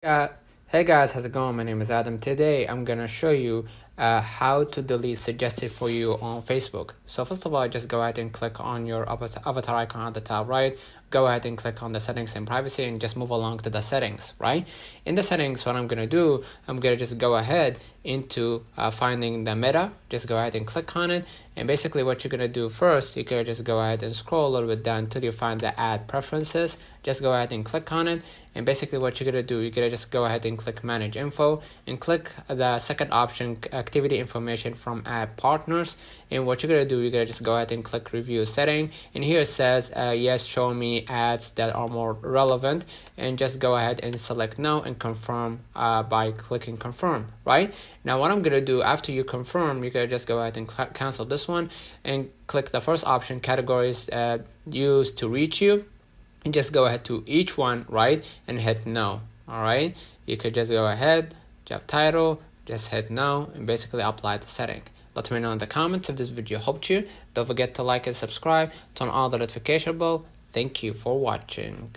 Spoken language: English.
Uh, hey guys, how's it going? My name is Adam. Today I'm gonna show you how to delete suggested for you on Facebook. So first of all, just go ahead and click on your avatar icon at the top right. Go ahead and click on the settings and privacy and just move along to the settings, right? In the settings, what I'm gonna do, I'm gonna just go ahead into finding the meta. Just go ahead and click on it. And basically what you're gonna do first, you can just go ahead and scroll a little bit down until you find the add preferences. Just go ahead and click on it. And basically what you're gonna do, you're gonna just go ahead and click manage info and click the second option, activity information from add partners. And what you're gonna do, you're gonna just go ahead and click review setting. And here it says, yes, show me ads that are more relevant. And just go ahead and select no and confirm by clicking confirm, right? Now what I'm gonna do after you confirm, you're gonna just go ahead and cancel this one and click the first option, categories used to reach you. And just go ahead to each one, right, and hit no. All right, you could just go ahead, job title, just hit no, and basically apply the setting. Let me know in the comments if this video helped you. Don't forget to like and subscribe, turn on the notification bell. Thank you for watching.